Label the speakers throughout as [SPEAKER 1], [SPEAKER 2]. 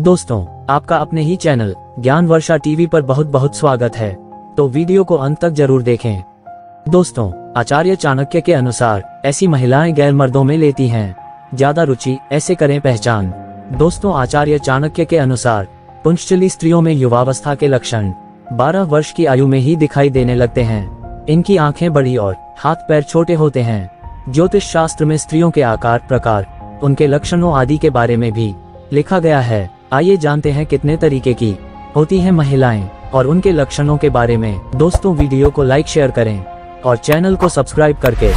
[SPEAKER 1] दोस्तों, आपका अपने ही चैनल ज्ञान वर्षा टीवी पर बहुत बहुत स्वागत है। तो वीडियो को अंत तक जरूर देखें। दोस्तों, आचार्य चाणक्य के अनुसार ऐसी महिलाएं गैर मर्दों में लेती हैं ज्यादा रुचि, ऐसे करें पहचान। दोस्तों, आचार्य चाणक्य के अनुसार पुंश्चली स्त्रियों में युवावस्था के लक्षण 12 वर्ष की आयु में ही दिखाई देने लगते हैं। इनकी आंखें बड़ी और हाथ पैर छोटे होते हैं। ज्योतिष शास्त्र में स्त्रियों के आकार, प्रकार, उनके लक्षणों आदि के बारे में भी लिखा गया है। आइए जानते हैं कितने तरीके की होती हैं महिलाएं और उनके लक्षणों के बारे में। दोस्तों, वीडियो को लाइक शेयर करें और चैनल को सब्सक्राइब करके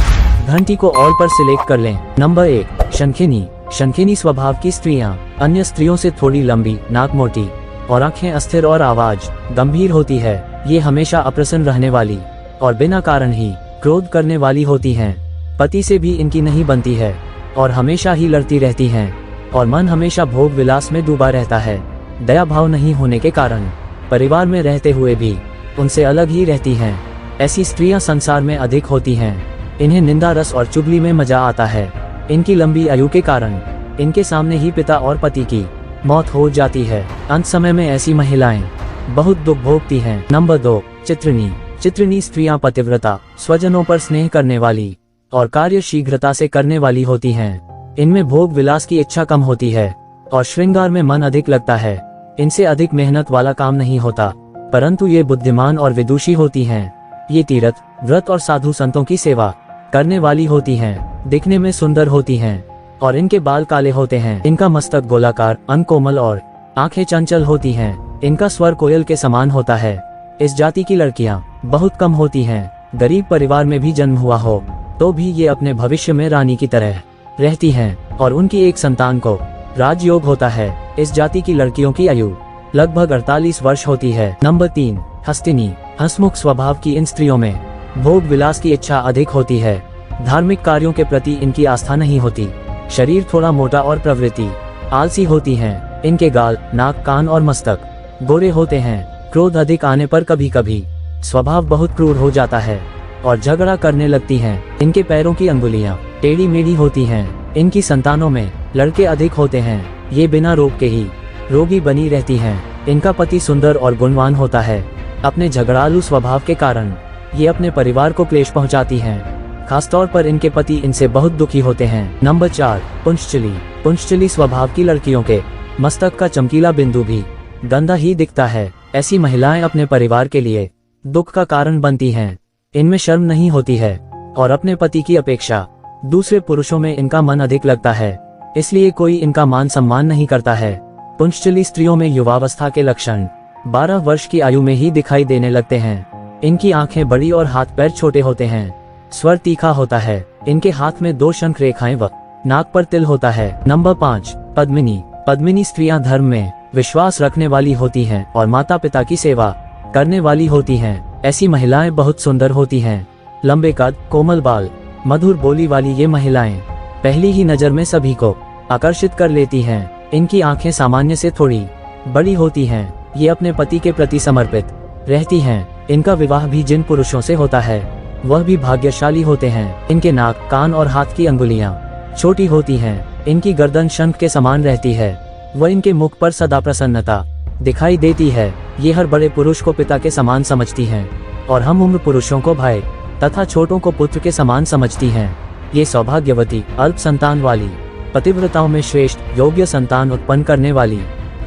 [SPEAKER 1] घंटी को ऑल पर सिलेक्ट कर लें। नंबर 1, शंखिनी। शंखिनी स्वभाव की स्त्रियां अन्य स्त्रियों से थोड़ी लंबी, नाक मोटी और आंखें अस्थिर और आवाज गंभीर होती है। ये हमेशा अप्रसन्न रहने वाली और बिना कारण ही क्रोध करने वाली होती हैं। पति से भी इनकी नहीं बनती है और हमेशा ही लड़ती रहती हैं और मन हमेशा भोग विलास में डूबा रहता है। दया भाव नहीं होने के कारण परिवार में रहते हुए भी उनसे अलग ही रहती हैं। ऐसी स्त्रियां संसार में अधिक होती हैं। इन्हें निंदा रस और चुगली में मजा आता है। इनकी लंबी आयु के कारण इनके सामने ही पिता और पति की मौत हो जाती है। अंत समय में ऐसी महिलाएं बहुत दुख भोगती हैं। नंबर 2, चित्रिणी। चित्रिणी स्त्रियां पतिव्रता, स्वजनों पर स्नेह करने वाली और कार्य शीघ्रता से करने वाली होती हैं। इनमें भोग विलास की इच्छा कम होती है और श्रृंगार में मन अधिक लगता है। इनसे अधिक मेहनत वाला काम नहीं होता, परंतु ये बुद्धिमान और विदुषी होती हैं। ये तीर्थ, व्रत और साधु संतों की सेवा करने वाली होती हैं। दिखने में सुंदर होती हैं और इनके बाल काले होते हैं। इनका मस्तक गोलाकार, अंग कोमल और आंखें चंचल होती हैं। इनका स्वर कोयल के समान होता है। इस जाति की लड़कियां बहुत कम होती हैं। गरीब परिवार में भी जन्म हुआ हो तो भी ये अपने भविष्य में रानी की तरह रहती हैं और उनकी एक संतान को राजयोग होता है। इस जाति की लड़कियों की आयु लगभग 48 वर्ष होती है। नंबर 3, हस्तिनी। हंसमुख स्वभाव की इन स्त्रियों में भोग विलास की इच्छा अधिक होती है। धार्मिक कार्यों के प्रति इनकी आस्था नहीं होती। शरीर थोड़ा मोटा और प्रवृत्ति आलसी होती हैं। इनके गाल, नाक, कान और मस्तक गोरे होते हैं। क्रोध अधिक आने पर कभी कभी स्वभाव बहुत क्रूर हो जाता है और झगड़ा करने लगती हैं। इनके पैरों की अंगुलियां टेढ़ी मेढ़ी होती हैं। इनकी संतानों में लड़के अधिक होते हैं। ये बिना रोग के ही रोगी बनी रहती हैं। इनका पति सुंदर और गुणवान होता है। अपने झगड़ालू स्वभाव के कारण ये अपने परिवार को क्लेश पहुंचाती हैं। खासतौर पर इनके पति इनसे बहुत दुखी होते हैं। नंबर 4, पुंश्चली। पुंश्चली स्वभाव की लड़कियों के मस्तक का चमकीला बिंदु भी गंदा ही दिखता है। ऐसी महिलाएं अपने परिवार के लिए दुख का कारण बनती हैं। इनमें शर्म नहीं होती है और अपने पति की अपेक्षा दूसरे पुरुषों में इनका मन अधिक लगता है, इसलिए कोई इनका मान सम्मान नहीं करता है। पुंश्चली स्त्रियों में युवावस्था के लक्षण 12 वर्ष की आयु में ही दिखाई देने लगते हैं। इनकी आंखें बड़ी और हाथ पैर छोटे होते हैं। स्वर तीखा होता है। इनके हाथ में 2 शंख रेखाएं व नाक पर तिल होता है। नंबर 5, पद्मिनी। पद्मिनी स्त्रियां धर्म में विश्वास रखने वाली होती हैं और माता पिता की सेवा करने वाली होती हैं। ऐसी महिलाएं बहुत सुंदर होती हैं। लंबे कद, कोमल बाल, मधुर बोली वाली ये महिलाएं पहली ही नजर में सभी को आकर्षित कर लेती हैं। इनकी आंखें सामान्य से थोड़ी बड़ी होती हैं। ये अपने पति के प्रति समर्पित रहती हैं। इनका विवाह भी जिन पुरुषों से होता है वह भी भाग्यशाली होते हैं। इनके नाक, कान और हाथ की अंगुलियां छोटी होती हैं। इनकी गर्दन शंख के समान रहती है व इनके मुख पर सदा प्रसन्नता दिखाई देती है। ये हर बड़े पुरुष को पिता के समान समझती हैं और हम उम्र पुरुषों को भाई तथा छोटों को पुत्र के समान समझती हैं। ये सौभाग्यवती, अल्प संतान वाली, पतिव्रताओं में श्रेष्ठ, योग्य संतान उत्पन्न करने वाली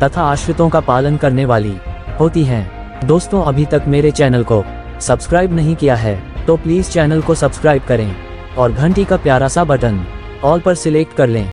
[SPEAKER 1] तथा आश्रितों का पालन करने वाली होती हैं। दोस्तों, अभी तक मेरे चैनल को सब्सक्राइब नहीं किया है तो प्लीज चैनल को सब्सक्राइब करें और घंटी का प्यारा सा बटन ऑल पर सिलेक्ट कर लें।